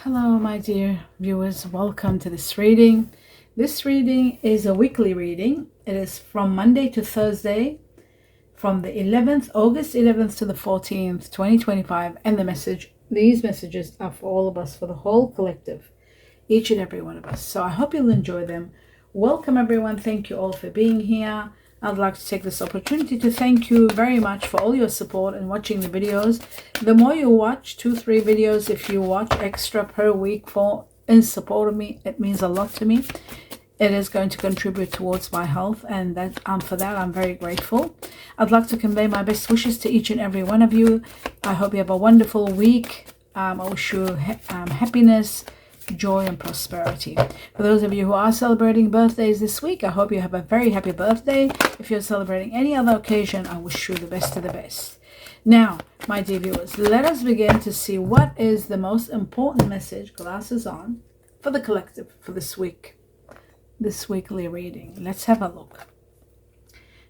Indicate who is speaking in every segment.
Speaker 1: Hello, my dear viewers. Welcome to this reading. This reading is a weekly reading. It is from Monday to Thursday, from the 11th, August 11th to the 14th, 2025. And these messages are for all of us, for the whole collective, each and every one of us. So I hope you'll enjoy them. Welcome, everyone. Thank you all for being here. I'd like to take this opportunity to thank you very much for all your support and watching the videos. The more you watch, 2-3 videos, if you watch extra per week in support of me, it means a lot to me. It is going to contribute towards my health, and for that I'm very grateful. I'd like to convey my best wishes to each and every one of you. I hope you have a wonderful week. I wish you happiness, joy and prosperity. For those of you who are celebrating birthdays this week, I hope you have a very happy birthday. If you're celebrating any other occasion, I wish you the best of the best. Now, my dear viewers, let us begin to see what is the most important message, glasses on, for the collective for this week, this weekly reading. Let's have a look.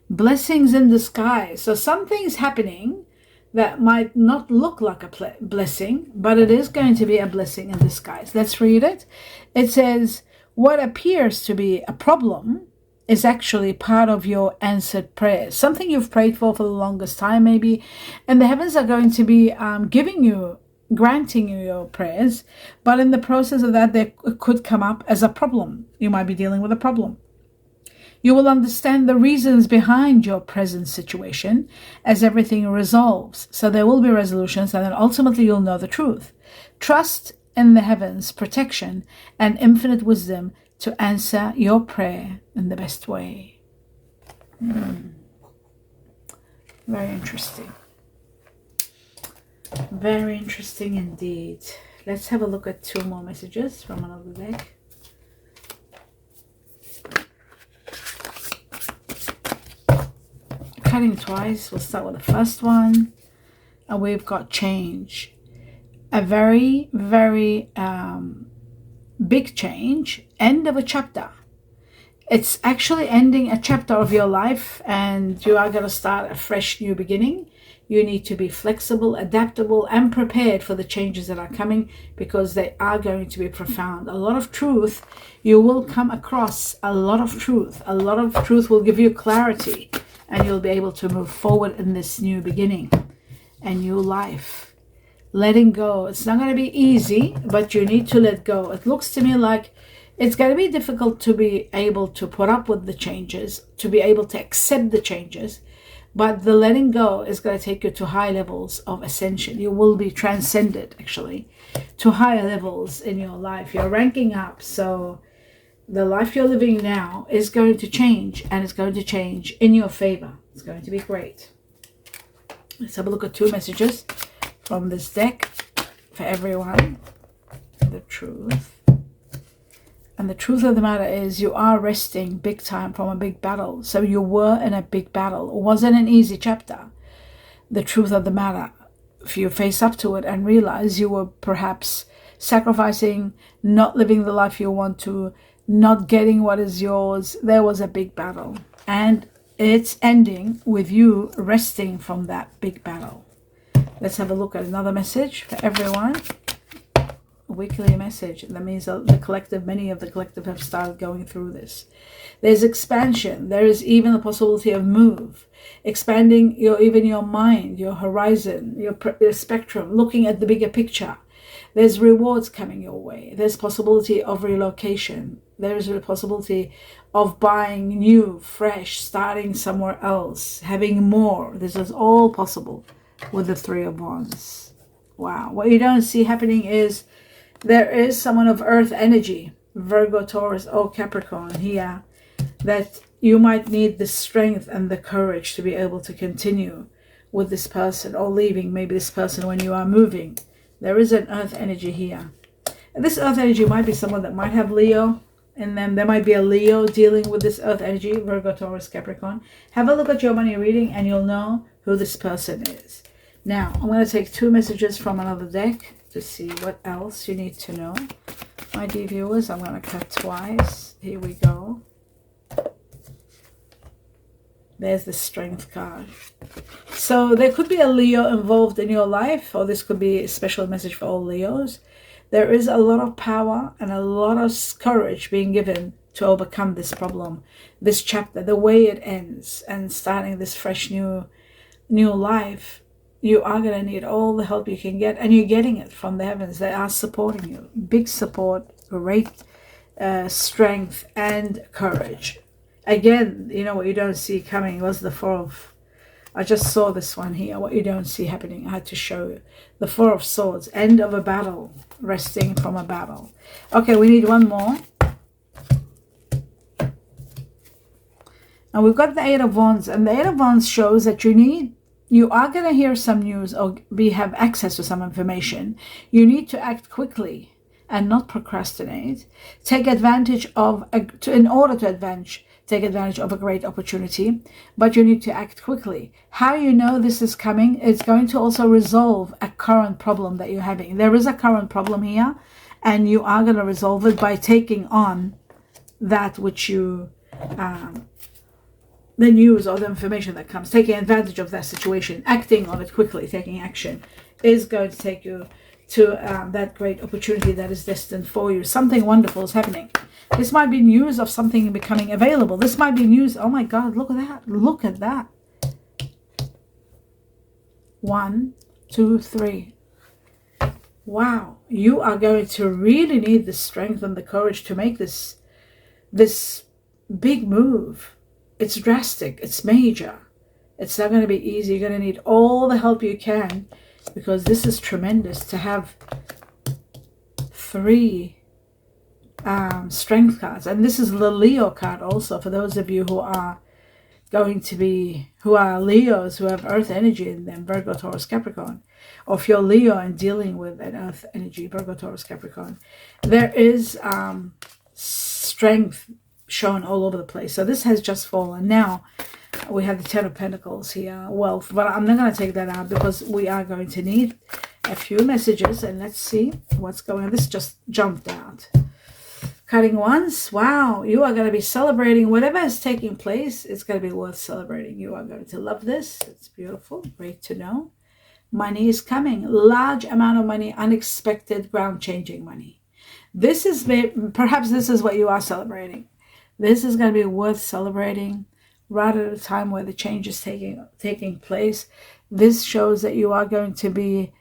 Speaker 1: Blessings in disguise. So something's happening that might not look like a blessing, but it is going to be a blessing in disguise. Let's read it. It says, what appears to be a problem is actually part of your answered prayers. Something you've prayed for the longest time maybe, and the heavens are going to be granting you your prayers, but in the process of that, there could come up as a problem. You might be dealing with a problem. You will understand the reasons behind your present situation as everything resolves. So there will be resolutions, and then ultimately you'll know the truth. Trust in the heavens' protection and infinite wisdom to answer your prayer in the best way. Very interesting. Very interesting indeed. Let's have a look at 2 more messages from another deck. Cutting twice. We'll start with the first one, and we've got change. A very, very big change. End of a chapter. It's actually ending a chapter of your life, and you are going to start a fresh new beginning. You need to be flexible, adaptable, and prepared for the changes that are coming, because they are going to be profound. A lot of truth. You will come across a lot of truth. A lot of truth will give you clarity, and you'll be able to move forward in this new beginning, a new life. Letting go. It's not going to be easy, but you need to let go. It looks to me like it's going to be difficult to be able to put up with the changes, to be able to accept the changes, but the letting go is going to take you to high levels of ascension. You will be transcended, actually, to higher levels in your life. You're ranking up, so the life you're living now is going to change, and it's going to change in your favor. It's going to be great. Let's have a look at 2 messages from this deck for everyone. The truth. And the truth of the matter is, you are resting big time from a big battle. So you were in a big battle. It wasn't an easy chapter. The truth of the matter, if you face up to it and realize you were perhaps sacrificing, not living the life you want to, not getting what is yours, there was a big battle, and it's ending with you resting from that big battle. Let's have a look at another message for everyone. A weekly message. That means the collective, many of the collective have started going through this. There's expansion. There is even the possibility of move, expanding your mind, your horizon, your spectrum, looking at the bigger picture. There's rewards coming your way. There's possibility of relocation. There's a possibility of buying new, fresh, starting somewhere else, having more. This is all possible with the 3 of Wands. Wow. What you don't see happening is there is someone of earth energy, Virgo, Taurus, or Capricorn here, that you might need the strength and the courage to be able to continue with this person, or leaving maybe this person when you are moving. There is an earth energy here. And this earth energy might be someone that might have Leo in them. There might be a Leo dealing with this earth energy, Virgo, Taurus, Capricorn. Have a look at your money reading and you'll know who this person is. Now, I'm going to take 2 messages from another deck to see what else you need to know. My dear viewers, I'm going to cut twice. Here we go. There's the Strength card. So there could be a Leo involved in your life, or this could be a special message for all Leos. There is a lot of power and a lot of courage being given to overcome this problem, this chapter, the way it ends, and starting this fresh new life. You are going to need all the help you can get, and you're getting it from the heavens. They are supporting you. Big support, great strength and courage. Again, what you don't see coming was the Four of... I just saw this one here, what you don't see happening. I had to show you. The Four of Swords, end of a battle, resting from a battle. Okay, we need one more. And we've got the Eight of Wands, and the Eight of Wands shows that you are going to hear some news or have access to some information. You need to act quickly and not procrastinate. Take advantage of, take advantage of a great opportunity, but you need to act quickly. How you know this is coming, it's going to also resolve a current problem that you're having. There is a current problem here, and you are going to resolve it by taking on that which you... the news or the information that comes, taking advantage of that situation, acting on it quickly, taking action, is going to take you to that great opportunity that is destined for you. Something wonderful is happening. This might be news of something becoming available. This might be news. Oh my God, look at that. Look at that. 1, 2, 3. Wow. You are going to really need the strength and the courage to make this big move. It's drastic. It's major. It's not going to be easy. You're going to need all the help you can, because this is tremendous to have 3 strength cards. And this is the Leo card also, for those of you who are Leos, who have earth energy in them, Virgo, Taurus, Capricorn. Or if you're Leo and dealing with an earth energy, Virgo, Taurus, Capricorn. There is strength shown all over the place. So this has just fallen. Now we have the Ten of Pentacles here, wealth, but I'm not going to take that out because we are going to need a few messages, and let's see what's going on. This just jumped out. Cutting Wands. Wow, you are going to be celebrating whatever is taking place. It's going to be worth celebrating. You are going to love this. It's beautiful. Great to know. Money is coming. Large amount of money, unexpected, ground-changing money. This is, perhaps this is what you are celebrating. This is going to be worth celebrating right at a time where the change is taking place. This shows that you are going to be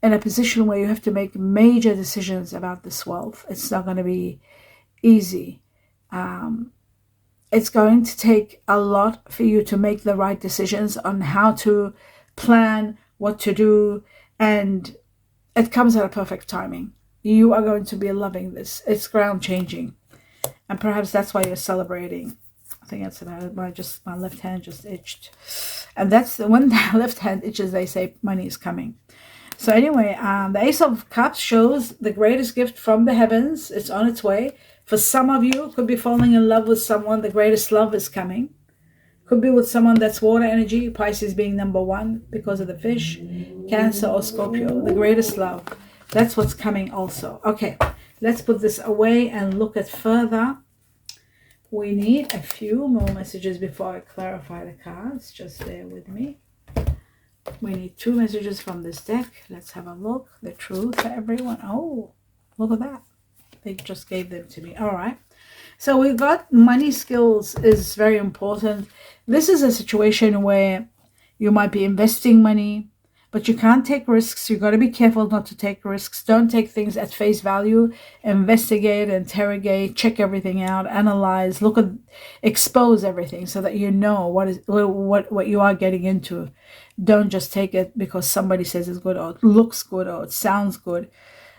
Speaker 1: in a position where you have to make major decisions about this wealth. It's not going to be easy. It's going to take a lot for you to make the right decisions on how to plan, what to do, and it comes at a perfect timing. You are going to be loving this. It's ground changing. And perhaps that's why you're celebrating. I think that's about it. My left hand just itched. And that's when the left hand itches, they say money is coming. So anyway, the Ace of Cups shows the greatest gift from the heavens. It's on its way. For some of you, could be falling in love with someone. The greatest love is coming. Could be with someone that's water energy. Pisces being number 1 because of the fish. Cancer or Scorpio. The greatest love. That's what's coming also. Okay. Let's put this away and look at further. We need a few more messages before I clarify the cards. Just bear with me. We need 2 messages from this deck. Let's have a look. The truth for everyone. Oh, look at that. They just gave them to me. All right. So we've got money skills is very important. This is a situation where you might be investing money, but you can't take risks. You've got to be careful not to take risks. Don't take things at face value. Investigate, interrogate, check everything out, analyze, look at, expose everything so that you know what you are getting into. Don't just take it because somebody says it's good or it looks good or it sounds good.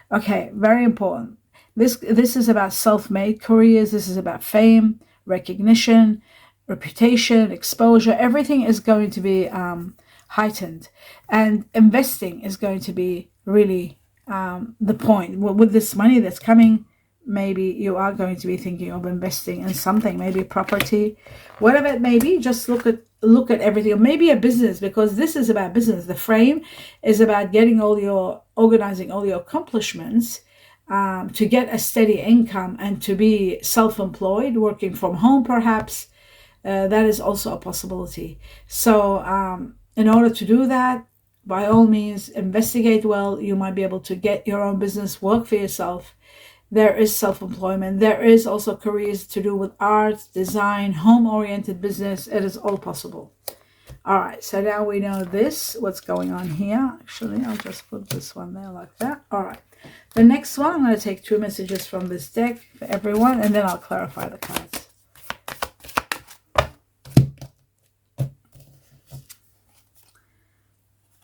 Speaker 1: Okay, very important. This is about self-made careers. This is about fame, recognition, reputation, exposure. Everything is going to be heightened, and investing is going to be really the point. With this money that's coming, maybe you are going to be thinking of investing in something, maybe property, whatever it may be. Just look at everything, or maybe a business, because this is about business. The frame is about organizing all your accomplishments to get a steady income and to be self-employed, working from home perhaps. That is also a possibility. So in order to do that, by all means, investigate well. You might be able to get your own business, work for yourself. There is self-employment. There is also careers to do with art, design, home-oriented business. It is all possible. All right, so now we know what's going on here. Actually, I'll just put this one there like that. All right. The next one, I'm going to take 2 messages from this deck for everyone, and then I'll clarify the cards.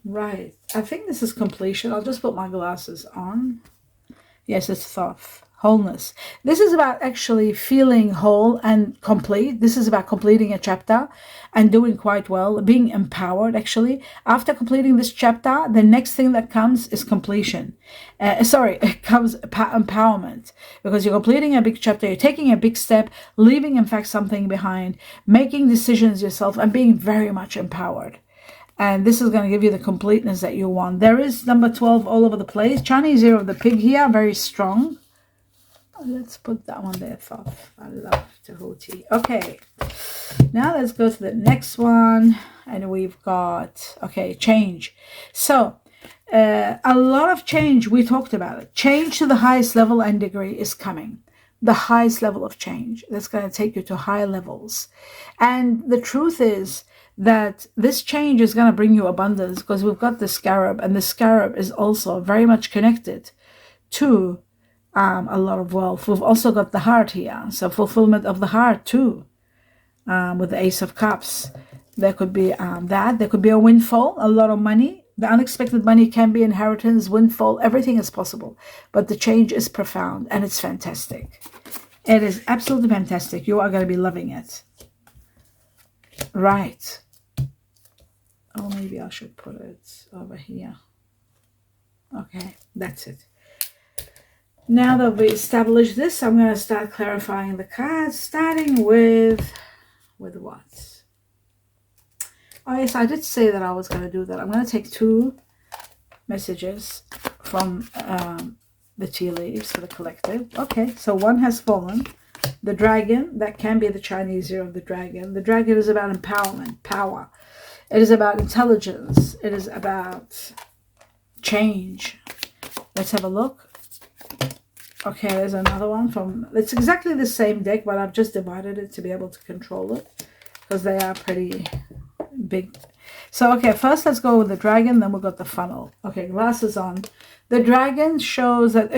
Speaker 1: Right. I think this is completion. I'll just put my glasses on. Yes, it's Thoth. Wholeness. This is about actually feeling whole and complete. This is about completing a chapter and doing quite well, being empowered actually. After completing this chapter, the next thing that comes is completion. It comes empowerment, because you're completing a big chapter, you're taking a big step, leaving in fact something behind, making decisions yourself, and being very much empowered. And this is going to give you the completeness that you want. There is number 12 all over the place. Chinese Year of the Pig here, very strong. Let's put that one there, Thoth. I love Tahuti. Okay, now let's go to the next one. And we've got, okay, change. So, a lot of change, we talked about it. Change to the highest level and degree is coming. The highest level of change. That's going to take you to high levels. And the truth is that this change is going to bring you abundance, because we've got the scarab, and the scarab is also very much connected to a lot of wealth. We've also got the heart here, so fulfillment of the heart too, with the Ace of Cups. There could be there could be a windfall, a lot of money. The unexpected money can be inheritance, windfall, everything is possible. But the change is profound, and it's fantastic. It is absolutely fantastic. You are going to be loving it. Right. Oh, maybe I should put it over here. Okay, that's it. Now that we established this, I'm going to start clarifying the cards, starting with what? Oh, yes, I did say that I was going to do that. I'm going to take 2 messages from the tea leaves for the collective. Okay, so one has fallen. The dragon, that can be the Chinese Year of the Dragon. The dragon is about empowerment, power. It is about intelligence. It is about change. Let's have a look. Okay, there's another one from, it's exactly the same deck, but I've just divided it to be able to control it, because they are pretty big. So, okay, first let's go with the dragon, then we've got the funnel. Okay, glasses on. The dragon shows that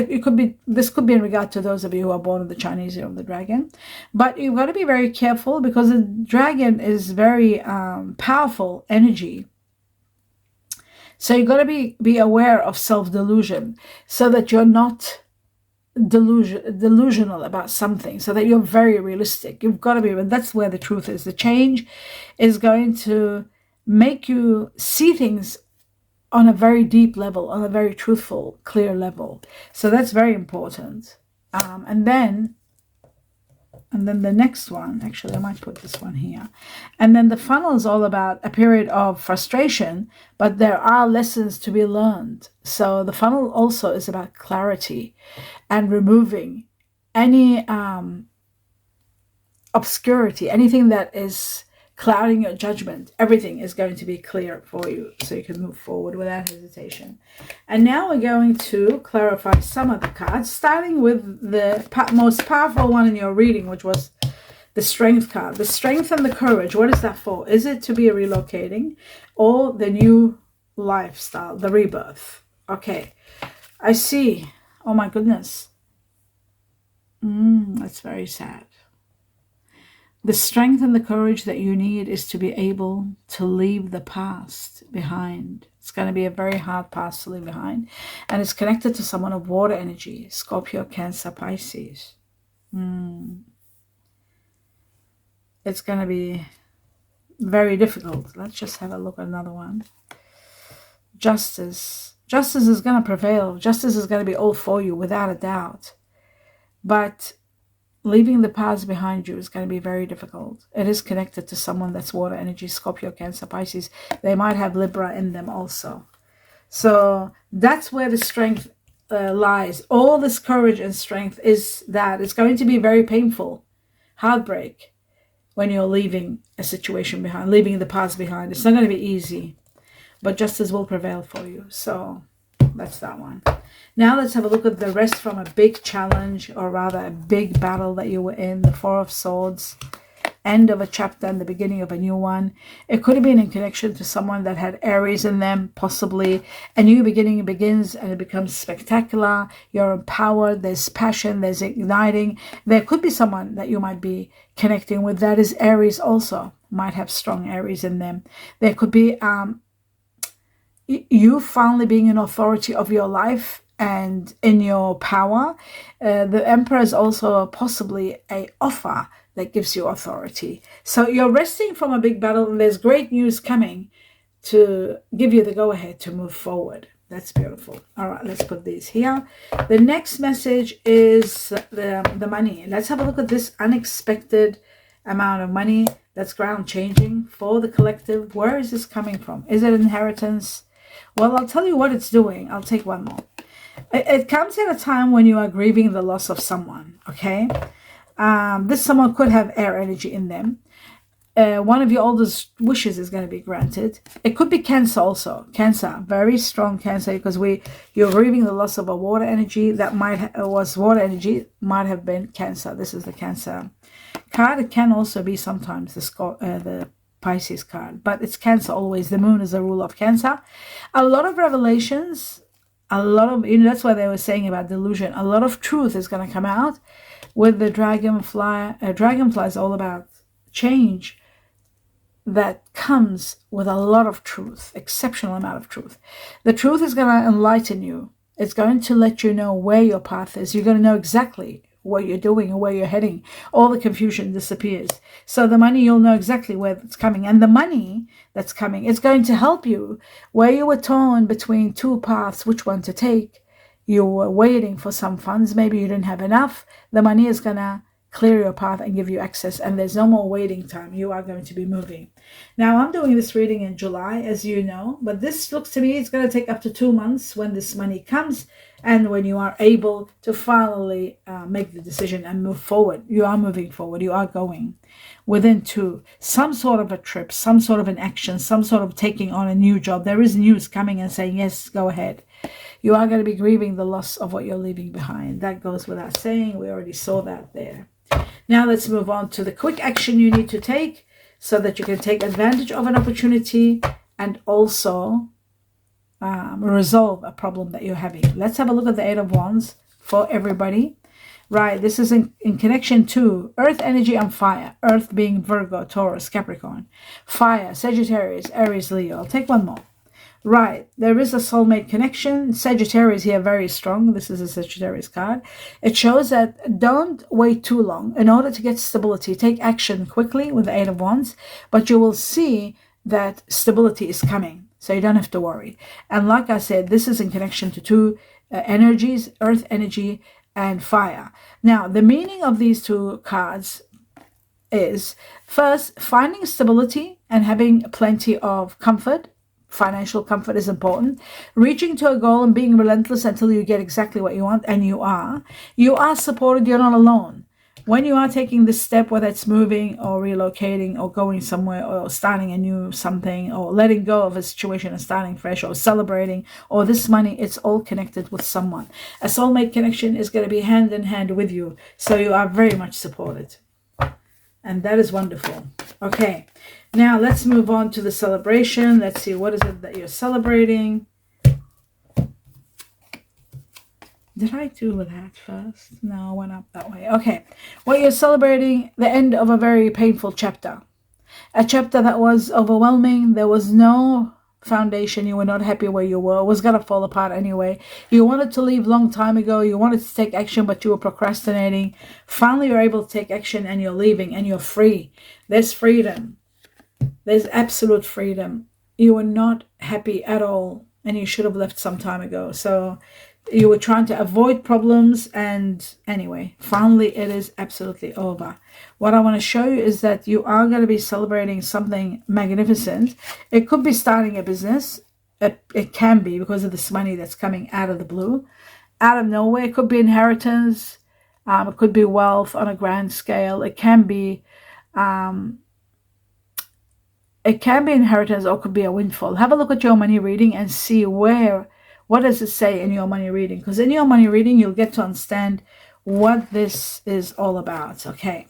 Speaker 1: this could be in regard to those of you who are born in the Chinese Year of the Dragon. But you've got to be very careful, because the dragon is very powerful energy. So you've got to be aware of self-delusion, so that you're not delusional about something, so that you're very realistic. You've got to be, that's where the truth is. The change is going to make you see things on a very deep level, on a very truthful, clear level. So that's very important. And then the next one, actually I might put this one here. And then the funnel is all about a period of frustration, but there are lessons to be learned. So the funnel also is about clarity and removing any obscurity, anything that is clouding your judgment. Everything is going to be clear for you, so you can move forward without hesitation. And now we're going to clarify some of the cards, starting with the most powerful one in your reading, which was the Strength card. The Strength and the Courage, what is that for? Is it to be relocating, or the new lifestyle, the rebirth? Okay, I see. Oh my goodness. That's very sad. The strength and the courage that you need is to be able to leave the past behind. It's going to be a very hard past to leave behind. And it's connected to someone of water energy, Scorpio, Cancer, Pisces. It's going to be very difficult. Let's just have a look at another one. Justice. Justice is going to prevail. Justice is going to be all for you, without a doubt. But leaving the past behind you is going to be very difficult. It is connected to someone that's water energy, Scorpio, Cancer, Pisces. They might have Libra in them also. So that's where the strength lies. All this courage and strength is that it's going to be very painful. Heartbreak when you're leaving a situation behind, leaving the past behind. It's not going to be easy. but justice will prevail for you. So that's that one. Now let's have a look at the rest from a big challenge, or rather a big battle that you were in. The Four of Swords, end of a chapter and the beginning of a new one. It could have been in connection to someone that had Aries in them, possibly. A new beginning begins and it becomes spectacular. You're empowered, there's passion, there's igniting. There could be someone that you might be connecting with that is Aries also, might have strong Aries in them. There could be you finally being an authority of your life and in your power. The Emperor is also possibly a offer that gives you authority. So you're resting from a big battle, and there's great news coming to give you the go-ahead to move forward. That's beautiful. All right, let's put these here. The next message is the money. Let's have a look at this unexpected amount of money that's ground changing for the collective. Where is this coming from? Is it inheritance? Well, I'll tell you what it's doing. I'll take one more. It comes at a time when you are grieving the loss of someone, okay? This someone could have air energy in them. One of your oldest wishes is going to be granted. It could be Cancer also. Cancer, very strong Cancer, because you're grieving the loss of a water energy that was water energy, might have been Cancer. This is the Cancer card. It can also be sometimes the Pisces card, but it's Cancer always. The moon is the ruler of Cancer. A lot of revelations, a lot of, that's why they were saying about delusion. A lot of truth is going to come out with the dragonfly. Dragonfly is all about change that comes with a lot of truth, exceptional amount of truth. The truth is going to enlighten you. It's going to let you know where your path is. You're going to know exactly what you're doing and where you're heading. All the confusion disappears. So the money, you'll know exactly where it's coming. And the money that's coming is going to help you where you were torn between two paths, which one to take. You were waiting for some funds. Maybe you didn't have enough. The money is going to clear your path and give you access. And there's no more waiting time. You are going to be moving. Now, I'm doing this reading in July, as you know. But this looks to me, it's going to take up to 2 months when this money comes. And when you are able to finally make the decision and move forward. You are moving forward. You are going within 2. Some sort of a trip, some sort of an action, some sort of taking on a new job. There is news coming and saying, yes, go ahead. You are going to be grieving the loss of what you're leaving behind. That goes without saying. We already saw that there. Now let's move on to the quick action you need to take so that you can take advantage of an opportunity and also resolve a problem that you're having. Let's have a look at the 8 of Wands for everybody. Right, this is in connection to earth energy and fire. Earth being Virgo, Taurus, Capricorn. Fire, Sagittarius, Aries, Leo. I'll take one more. Right, there is a soulmate connection. Sagittarius here, very strong. This is a Sagittarius card. It shows that don't wait too long. In order to get stability, take action quickly with the 8 of Wands, but you will see that stability is coming, so you don't have to worry. And like I said, this is in connection to 2 energies, earth energy and fire. Now, the meaning of these 2 cards is, first, finding stability and having plenty of comfort. Financial comfort is important. Reaching to a goal and being relentless until you get exactly what you want, and you are. You are supported. You're not alone. When you are taking this step, whether it's moving or relocating or going somewhere or starting a new something or letting go of a situation and starting fresh or celebrating or this money, it's all connected with someone. A soulmate connection is going to be hand in hand with you. So you are very much supported. And that is wonderful. Okay. Now let's move on to the celebration. Let's see, what is it that you're celebrating? Did I do that first? No, I went up that way. Okay. Well, you're celebrating the end of a very painful chapter. A chapter that was overwhelming. There was no foundation. You were not happy where you were. It was going to fall apart anyway. You wanted to leave long time ago. You wanted to take action, but you were procrastinating. Finally, you're able to take action and you're leaving and you're free. There's freedom. There's absolute freedom. You were not happy at all and you should have left some time ago. So you were trying to avoid problems, and anyway, finally it is absolutely over. What I want to show you is that you are going to be celebrating something magnificent. It could be starting a business. It can be because of this money that's coming out of the blue, out of nowhere. It could be inheritance. It could be wealth on a grand scale. It can be It can be inheritance or could be a windfall. Have a look at your money reading and see what does it say in your money reading? Because in your money reading, you'll get to understand what this is all about. Okay.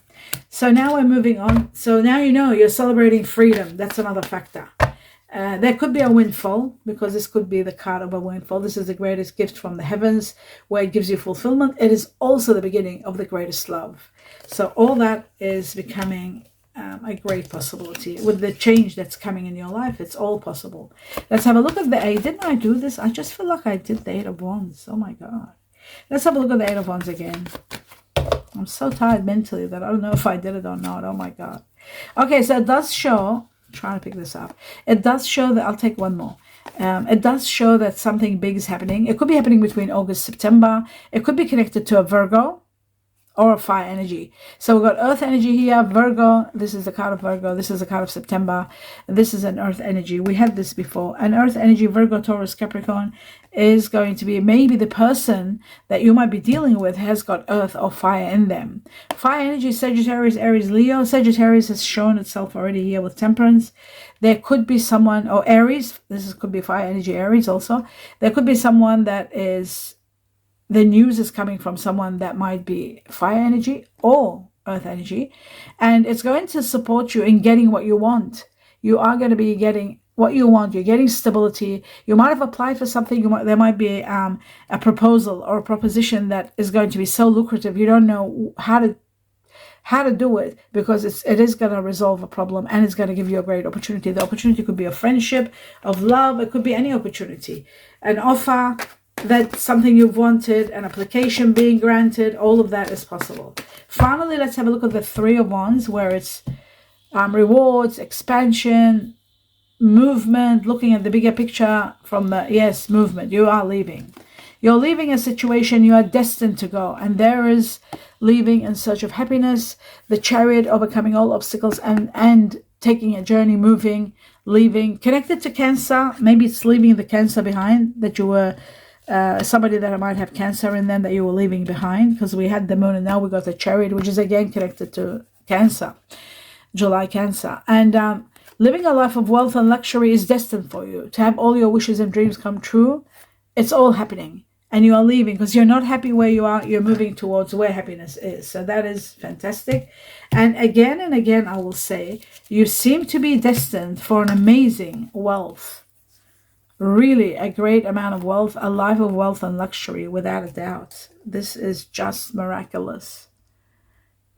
Speaker 1: So now we're moving on. So now you know you're celebrating freedom. That's another factor. There could be a windfall, because this could be the card of a windfall. This is the greatest gift from the heavens, where it gives you fulfillment. It is also the beginning of the greatest love. So all that is becoming a great possibility. With the change that's coming in your life, it's all possible. Let's have a look at the Eight. Didn't I do this? I just feel like I did the Eight of Wands. Oh my God. Let's have a look at the Eight of Wands again. I'm so tired mentally that I don't know if I did it or not. Oh my God. Okay, so it does show, trying to pick this up. It does show that, I'll take one more. It does show that something big is happening. It could be happening between August, September. It could be connected to a Virgo or a fire energy. So we've got earth energy here, Virgo. This is the card of Virgo. This is the card of September. This is an earth energy. We had this before. An earth energy, Virgo, Taurus, Capricorn, is going to be maybe the person that you might be dealing with has got earth or fire in them. Fire energy, Sagittarius, Aries, Leo. Sagittarius has shown itself already here with Temperance. There could be someone, or Aries, could be fire energy, Aries also. There could be someone that is, the news is coming from someone that might be fire energy or earth energy, and it's going to support you in getting what you want. You are going to be getting what you want. You're getting stability. You might have applied for something. There might be a proposal or a proposition that is going to be so lucrative. You don't know how to do it, because it is going to resolve a problem, and it's going to give you a great opportunity. The opportunity could be a friendship, of love. It could be any opportunity, an offer, that's something you've wanted, an application being granted. All of that is possible. Finally, let's have a look at the Three of Wands, where it's rewards, expansion, movement, looking at the bigger picture from the, yes, movement. You are leaving. You're leaving a situation you are destined to go, and there is leaving in search of happiness, the Chariot, overcoming all obstacles and taking a journey, moving, leaving, connected to Cancer. Maybe it's leaving the Cancer behind, that you were somebody that might have Cancer in them that you were leaving behind, because we had the Moon and now we got the Chariot, which is again connected to Cancer, July Cancer. And living a life of wealth and luxury is destined for you to have all your wishes and dreams come true. It's all happening, and you are leaving because you're not happy where you are. You're moving towards where happiness is. So that is fantastic. And again, I will say, you seem to be destined for an amazing wealth. Really a great amount of wealth, a life of wealth and luxury, without a doubt. This is just miraculous.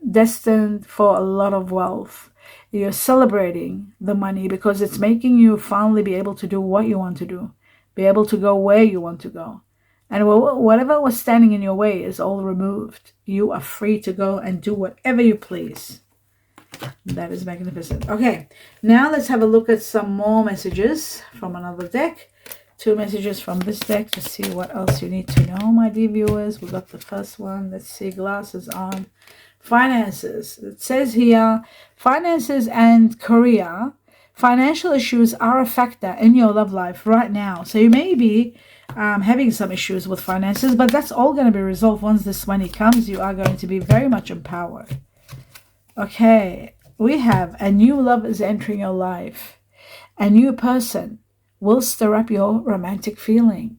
Speaker 1: Destined for a lot of wealth. You're celebrating the money because it's making you finally be able to do what you want to do, be able to go where you want to go. And whatever was standing in your way is all removed. You are free to go and do whatever you please. That is magnificent. Okay, now let's have a look at some more messages from another deck. 2 messages from this deck to see what else you need to know, my dear viewers. We got the first one. Let's see, glasses on. Finances. It says here, finances and career. Financial issues are a factor in your love life right now. So you may be having some issues with finances, but that's all going to be resolved once this money comes. You are going to be very much empowered. Okay, we have a new love is entering your life. A new person will stir up your romantic feeling.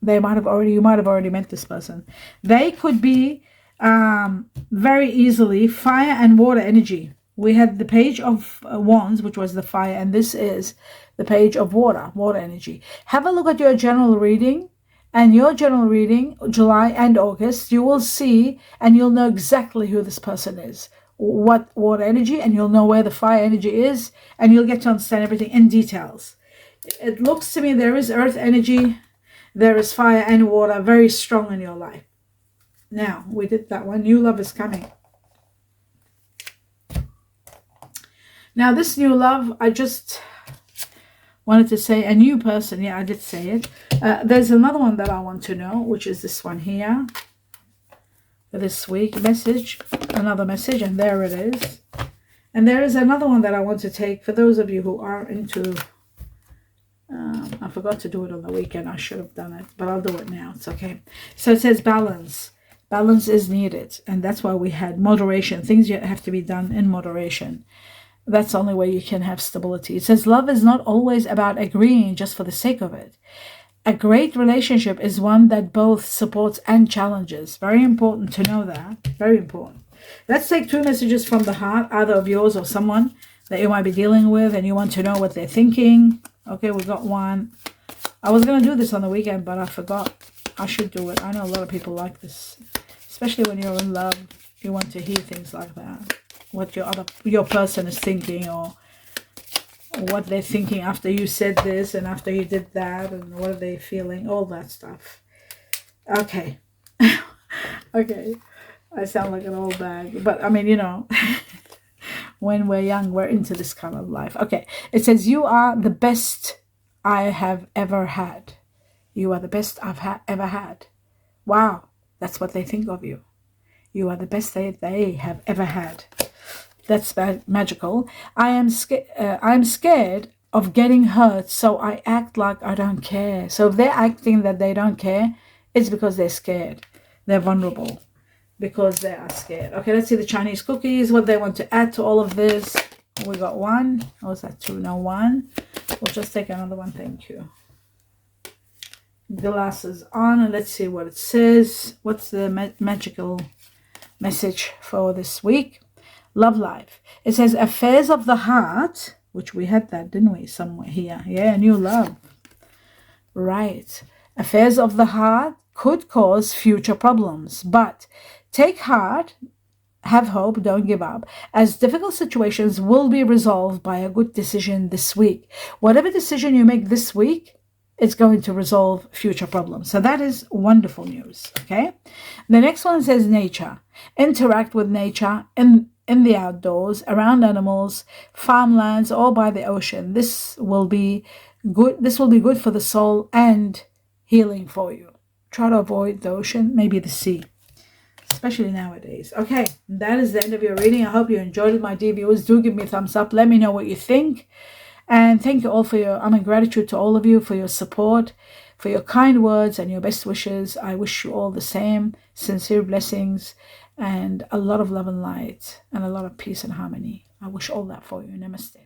Speaker 1: You might have already met this person. They could be very easily fire and water energy. We had the Page of Wands, which was the fire, and this is the Page of water energy. Have a look at your general reading, and your general reading, July and August, you will see, and you'll know exactly who this person is, what water energy, and you'll know where the fire energy is, and you'll get to understand everything in details. It looks to me there is earth energy, there is fire and water very strong in your life. Now, we did that one. New love is coming. Now, this new love, I just wanted to say a new person. Yeah, I did say it. There's another one that I want to know, which is this one here. For this week, message, another message, and there it is. And there is another one that I want to take for those of you who are into... I forgot to do it on the weekend. I should have done it, but I'll do it now. It's okay. So it says balance. Balance is needed, and that's why we had moderation. Things have to be done in moderation. That's the only way you can have stability. It says love is not always about agreeing just for the sake of it. A great relationship is one that both supports and challenges. Very important to know that. Very important. Let's take 2 messages from the heart, either of yours or someone that you might be dealing with and you want to know what they're thinking. Okay, we got one. I was going to do this on the weekend, but I forgot. I should do it. I know a lot of people like this, especially when you're in love. You want to hear things like that. What your person is thinking, or what they're thinking after you said this and after you did that, and what are they feeling, all that stuff. Okay. Okay. I sound like an old bag, but I mean, you know, when we're young, we're into this kind of life. Okay. It says, you are the best I have ever had. You are the best I've ever had. Wow. That's what they think of you. You are the best they have ever had. That's magical. I'm scared of getting hurt, so I act like I don't care. So if they're acting that they don't care, it's because they're scared. They're vulnerable because they are scared. Okay, let's see the Chinese cookies, what they want to add to all of this. We got one. Oh, is that 2? No, 1. We'll just take another one. Thank you. Glasses on, and let's see what it says. What's the magical message for this week? Love life. It says affairs of the heart, which we had that, didn't we, somewhere here? Yeah, new love. Right. Affairs of the heart could cause future problems, but take heart, have hope, don't give up, as difficult situations will be resolved by a good decision this week. Whatever decision you make this week, it's going to resolve future problems. So that is wonderful news, okay? The next one says nature. Interact with nature in the outdoors, around animals, farmlands, or by the ocean. This will be good. This will be good for the soul and healing for you. Try to avoid the ocean, maybe the sea, especially nowadays. Okay, that is the end of your reading. I hope you enjoyed it, my dear viewers. Do give me a thumbs up. Let me know what you think. And thank you all for I'm in gratitude to all of you for your support, for your kind words and your best wishes. I wish you all the same, sincere blessings, and a lot of love and light, and a lot of peace and harmony. I wish all that for you. Namaste.